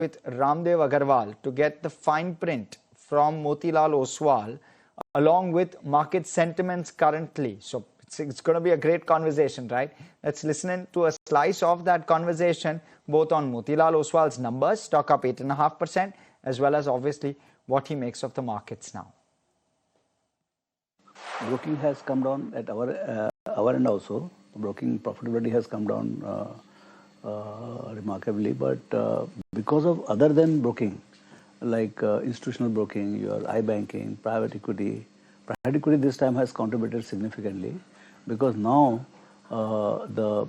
with Raamdeo Agrawal to get the fine print from Motilal Oswal along with market sentiments currently. So it's going to be a great conversation, right? Let's listen in to a slice of that conversation, both on Motilal Oswal's numbers, stock up 8.5%, as well as obviously what he makes of the markets now. Broking has come down at our end also. Broking profitability has come down remarkably, but because of other than broking, like institutional broking, your iBanking, private equity this time has contributed significantly, because now the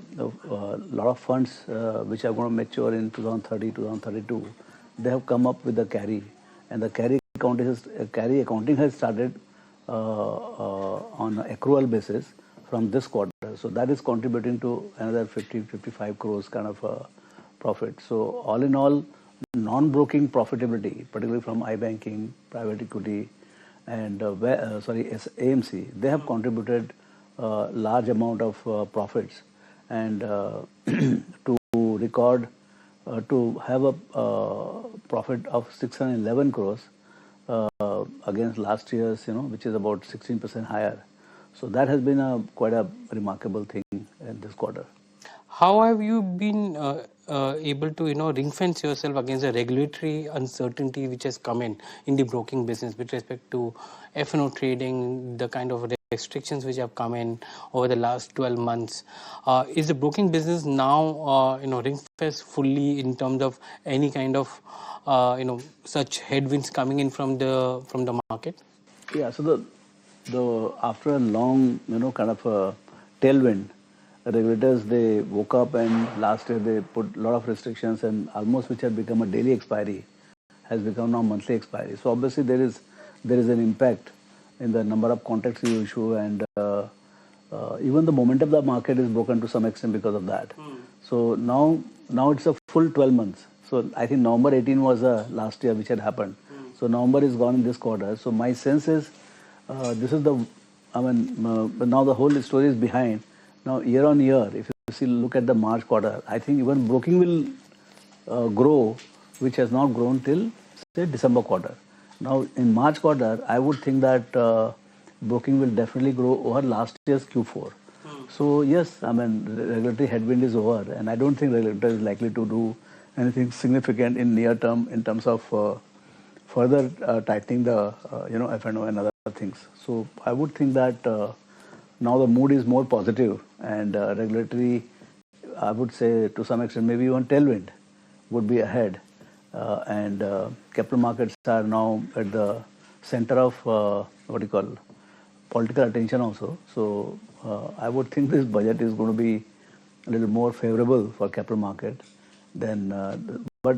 lot of funds which are going to mature in 2030, 2032, they have come up with the carry, and the carry accounting has started on an accrual basis from this quarter. So that is contributing to another 55 crores kind of profit. So all in all, non-broking profitability, particularly from iBanking, private equity, and AMC, they have contributed large amount of profits, and to record to have a profit of 611 crores against last year's, which is about 16% higher. So that has been quite a remarkable thing in this quarter. How have you been able to, ring fence yourself against the regulatory uncertainty which has come in the broking business with respect to F&O trading, the kind of restrictions which have come in over the last 12 months? Is the broking business now, ring fenced fully in terms of any kind of, such headwinds coming in from the market? Yeah. So after a long, kind of a tailwind, regulators, they woke up, and last year they put a lot of restrictions, and almost which had become a daily expiry has become now monthly expiry. So obviously there is an impact in the number of contracts you issue, and even the momentum of the market is broken to some extent because of that. So now it's a full 12 months. So I think November 18 was last year which had happened. So November is gone in this quarter. So my sense is this is but now the whole story is behind. Now year on year, if you look at the March quarter, I think even broking will grow, which has not grown till say December quarter. Now in March quarter, I would think that broking will definitely grow over last year's Q4. So yes, regulatory headwind is over, and I don't think regulator is likely to do anything significant in near term in terms of further tightening the F&O and other things. So I would think that now the mood is more positive, and regulatory, I would say to some extent maybe even tailwind would be ahead, and capital markets are now at the center of political attention also. So I would think this budget is going to be a little more favorable for capital market than, but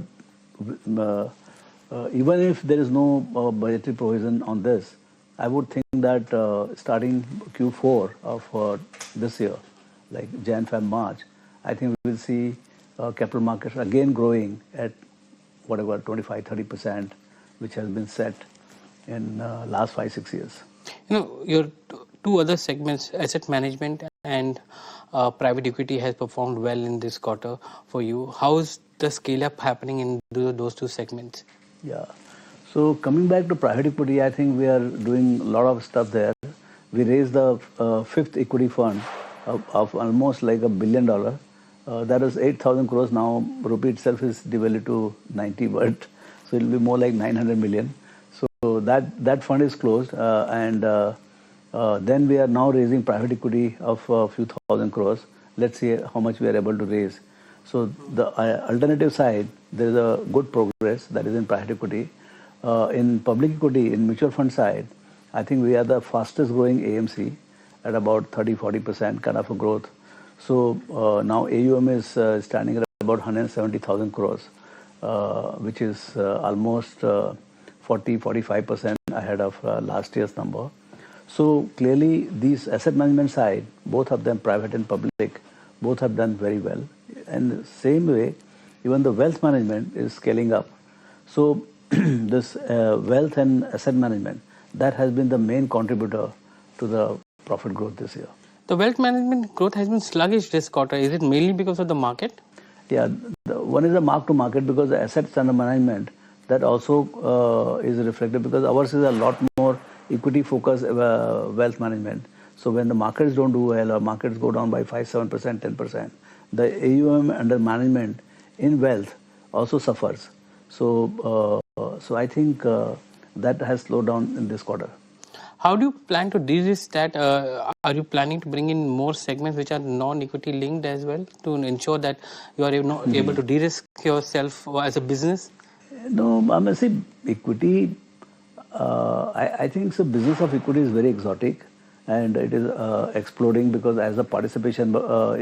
even if there is no budgetary provision on this, I would think that starting Q4 of this year, like Jan, Feb, March, I think we will see capital markets again growing at whatever 25-30%, which has been set in last 5-6 years. Your two other segments, asset management and private equity, has performed well in this quarter for you. How is the scale up happening in those two segments? Yeah. So coming back to private equity, I think we are doing a lot of stuff there. We raised the fifth equity fund of almost like $1 billion. That is 8,000 crores now. Rupee itself is devalued to 90, but so it will be more like 900 million. So that fund is closed, and then we are now raising private equity of a few thousand crores. Let's see how much we are able to raise. So the alternative side, there is a good progress that is in private equity. In public equity, in mutual fund side, I think we are the fastest growing AMC at about 30-40% kind of a growth. So now AUM is standing at about 170,000 crores, which is almost 40-45% ahead of last year's number. So clearly these asset management side, both of them private and public, both have done very well. And the same way, even the wealth management is scaling up. So this wealth and asset management, that has been the main contributor to the profit growth this year. The wealth management growth has been sluggish this quarter. Is it mainly because of the market? Yeah, one is a mark to market because the assets under management that also is reflected because ours is a lot more equity focused wealth management. So when the markets don't do well or markets go down by 5-7%, 10%, the AUM under management in wealth also suffers. So I think that has slowed down in this quarter. How do you plan to de-risk that? Are you planning to bring in more segments which are non-equity linked as well to ensure that you are able to de-risk yourself as a business? No, I mean, see, equity, I think the business of equity is very exotic and it is exploding because as the participation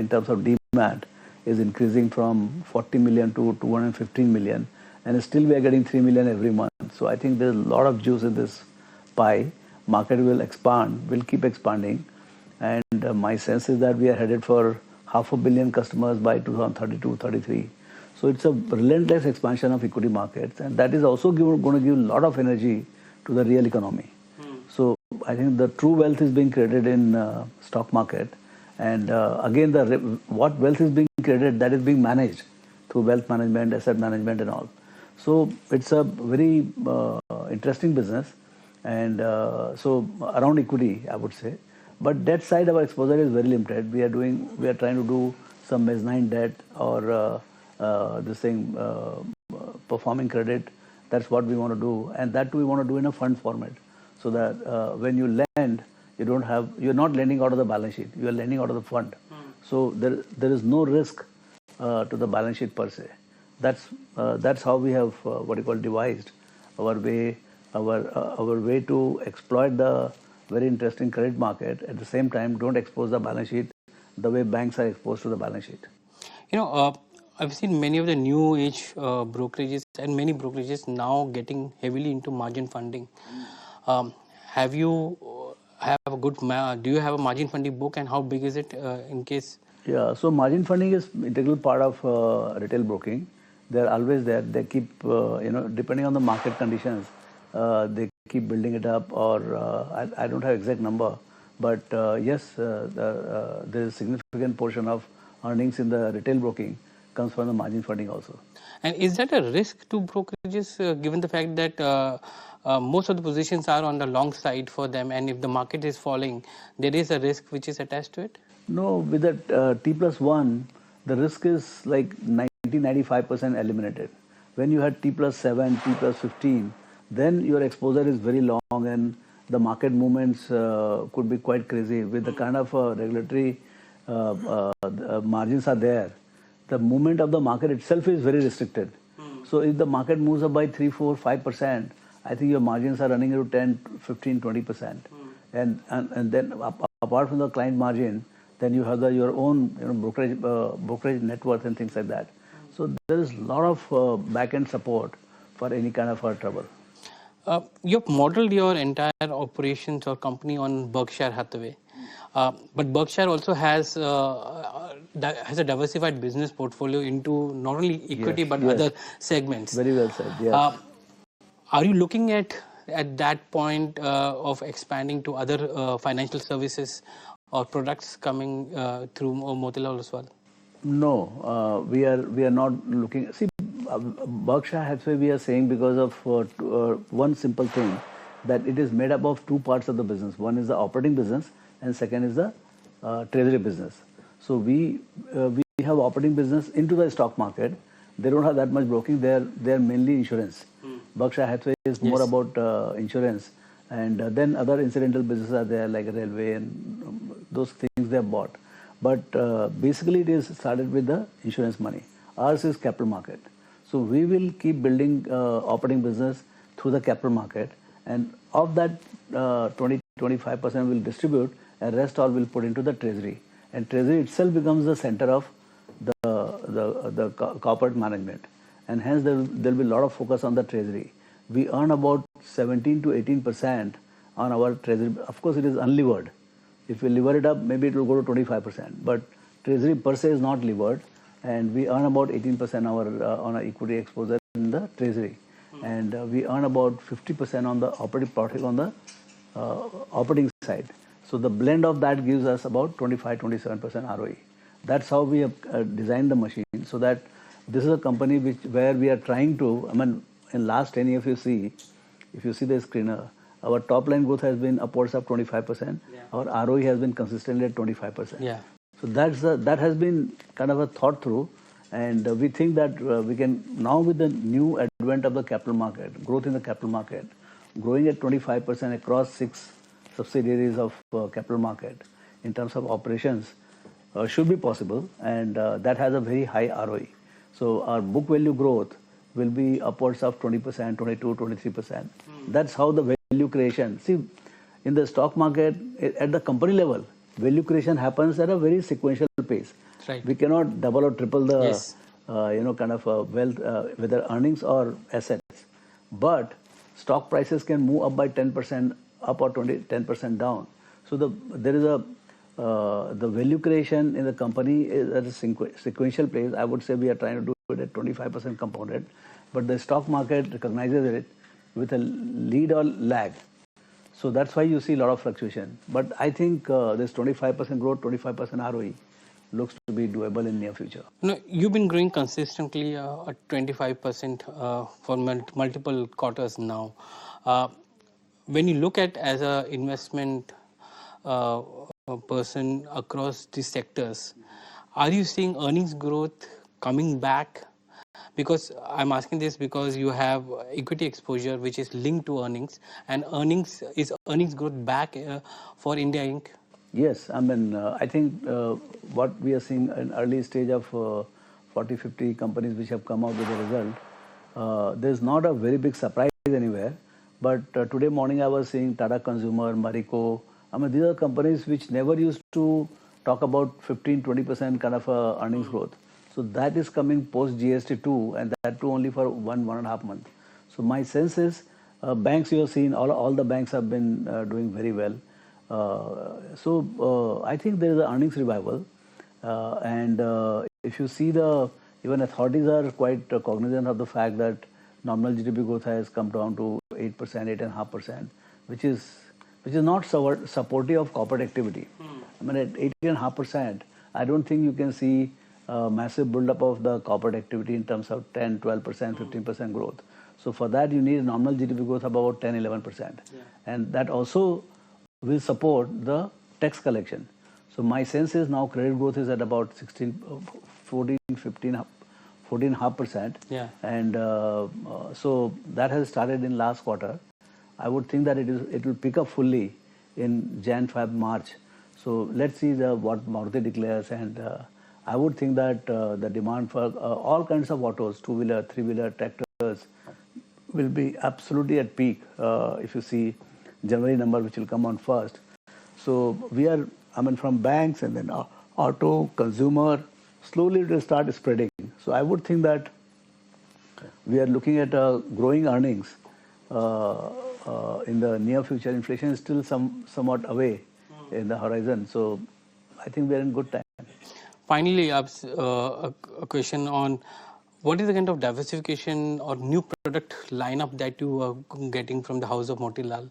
in terms of demat is increasing from 40 million to 215 million and still we are getting 3 million every month. So I think there's a lot of juice in this pie. Market will expand, will keep expanding. And my sense is that we are headed for 500 million customers by 2032-33. So it's a relentless expansion of equity markets, and that is also going to give a lot of energy to the real economy. So I think the true wealth is being created in stock market, and again, what wealth is being created, that is being managed through wealth management, asset management, and all. So it's a very interesting business, and so around equity, I would say. But debt side, our exposure is very limited. We are trying to do some mezzanine debt or performing credit. That's what we want to do, and that we want to do in a fund format, so that when you lend, you're not lending out of the balance sheet. You are lending out of the fund. So there is no risk to the balance sheet per se. That's how we have devised our way to exploit the very interesting credit market. At the same time, don't expose the balance sheet the way banks are exposed to the balance sheet. I've seen many of the new age brokerages and many brokerages now getting heavily into margin funding. Do you have a margin funding book, and how big is it in case? Yeah, so margin funding is integral part of retail broking. They're always there. They keep, depending on the market conditions, they keep building it up, or I don't have exact number, but yes, there is a significant portion of earnings in the retail broking comes from the margin funding also. And is that a risk to brokerages, given the fact that most of the positions are on the long side for them, and if the market is falling, there is a risk which is attached to it? No, with the T+1, the risk is like 90-95% eliminated. When you had T+7, T+15, then your exposure is very long and the market movements could be quite crazy. With the kind of regulatory margins are there, the movement of the market itself is very restricted. So if the market moves up by 3, 4, 5%, I think your margins are running into 10, 15, 20%. And then apart from the client margin, then you have your own brokerage net worth and things like that. So there is a lot of back-end support for any kind of trouble. You've modeled your entire operations or company on Berkshire Hathaway. But Berkshire also has a diversified business portfolio into not only equity but other segments. Very well said, yes. Are you looking at that point of expanding to other financial services or products coming through Motilal Oswal? No, we are not looking. See, Berkshire Hathaway we are saying because of one simple thing, that it is made up of two parts of the business. One is the operating business and second is the treasury business. So we have operating business into the stock market. They don't have that much broking. They are mainly insurance. Berkshire Hathaway is more about insurance, and then other incidental businesses are there like railway and those things they have bought. But basically it is started with the insurance money. Ours is capital market. So we will keep building operating business through the capital market, and of that 20-25% will distribute, and rest all will put into the treasury. And treasury itself becomes the center of the corporate management, and hence there will be a lot of focus on the treasury. We earn about 17 to 18% on our treasury. Of course, it is unlevered. If we lever it up, maybe it will go to 25%. But treasury per se is not levered, and we earn about 18% on our equity exposure in the treasury, and we earn about 50% on the operating profit on the operating side. So the blend of that gives us about 25-27% ROE. That's how we have designed the machine, so that this is a company where we are trying to, in last 10 years, if you see the screener, our top line growth has been upwards of 25%. Yeah. Our ROE has been consistently at 25%. Yeah. So that has been kind of a thought through, and we think that we can now, with the new advent of the capital market, growth in the capital market, growing at 25% across 6 subsidiaries of capital market in terms of operations should be possible, and that has a very high ROE. So our book value growth will be upwards of 20%, 22, 23%. That's how the value creation. See, in the stock market, at the company level, value creation happens at a very sequential pace. Right. We cannot double or triple the, yes. Wealth, whether earnings or assets. But stock prices can move up by 10% up or 10% down. So there is the value creation in the company is at a sequential pace. I would say we are trying to do it at 25% compounded, but the stock market recognizes it with a lead or lag. So that's why you see a lot of fluctuation. But I think this 25% growth, 25% ROE looks to be doable in near future. No, you've been growing consistently at 25% for multiple quarters now. When you look at as an investment person across these sectors, are you seeing earnings growth coming back? Because I'm asking this because you have equity exposure which is linked to earnings, and earnings growth back for India Inc.? Yes, I think what we are seeing in early stage of 40, 50 companies which have come out with a result, there's not a very big surprise anywhere. But today morning I was seeing Tata Consumer, Marico. These are companies which never used to talk about 15, 20% kind of earnings growth. So that is coming post GST too, and that too only for 1.5 months. So my sense is, banks you have seen, all the banks have been doing very well. So I think there is an earnings revival, and if you see even authorities are quite cognizant of the fact that nominal GDP growth has come down to 8%, 8.5%, which is not supportive of corporate activity. At 8.5%, I don't think you can see a massive build-up of the corporate activity in terms of 10, 12%, 15% growth. So for that, you need nominal GDP growth of about 10, 11%. Yeah. And that also will support the tax collection. So my sense is now credit growth is at about 14.5%. Yeah. And so that has started in last quarter. I would think that it will pick up fully in Jan, Feb, March. So let's see what Maruti declares, and I would think that the demand for all kinds of autos, two-wheeler, three-wheeler, tractors, will be absolutely at peak if you see January number, which will come on first. So we are, from banks and then auto, consumer, slowly it will start spreading. So I would think that we are looking at growing earnings in the near future. Inflation is still somewhat away in the horizon. So I think we are in good time. Finally, a question on what is the kind of diversification or new product lineup that you are getting from the house of Motilal?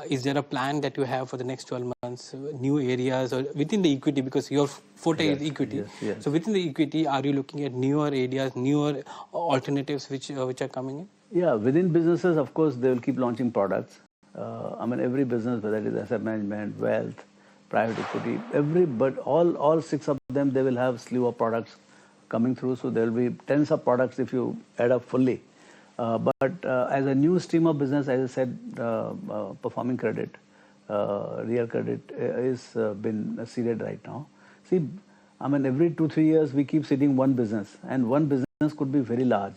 Is there a plan that you have for the next 12 months, new areas or within the equity, because your forte is equity. Yes. So within the equity, are you looking at newer areas, newer alternatives which are coming in? Yeah, within businesses, of course, they will keep launching products. Every business, whether it is asset management, wealth, private equity, but all 6 of them, they will have slew of products coming through. So there will be tens of products if you add up fully. But as a new stream of business, as I said, performing credit, real credit is been seeded right now. See, every 2-3 years we keep seeding one business, and one business could be very large.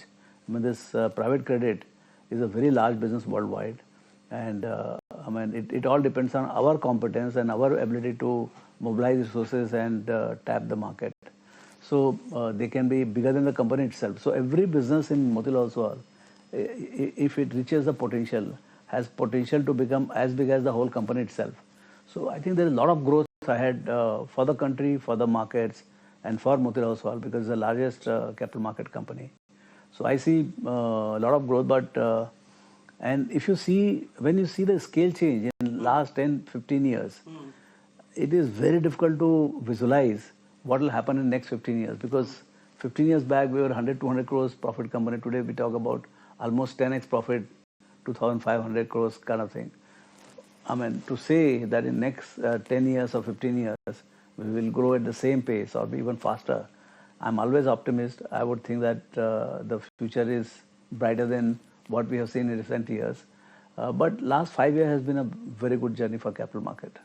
This private credit is a very large business worldwide, and it all depends on our competence and our ability to mobilize resources and tap the market. So they can be bigger than the company itself. So every business in Motilal Oswal, if it reaches the potential, has potential to become as big as the whole company itself. So I think there is a lot of growth ahead for the country, for the markets, and for Motilal Oswal, because it's the largest capital market company. So I see a lot of growth, but and if you see, when you see the scale change in last 10, 15 years, it is very difficult to visualize what will happen in the next 15 years, because 15 years back, we were 100, 200 crores profit company. Today, we talk about almost 10x profit, 2,500 crores kind of thing. I mean, to say that in next 10 years or 15 years, we will grow at the same pace or even faster, I'm always optimist. I would think that the future is brighter than what we have seen in recent years. But last 5 years has been a very good journey for capital market.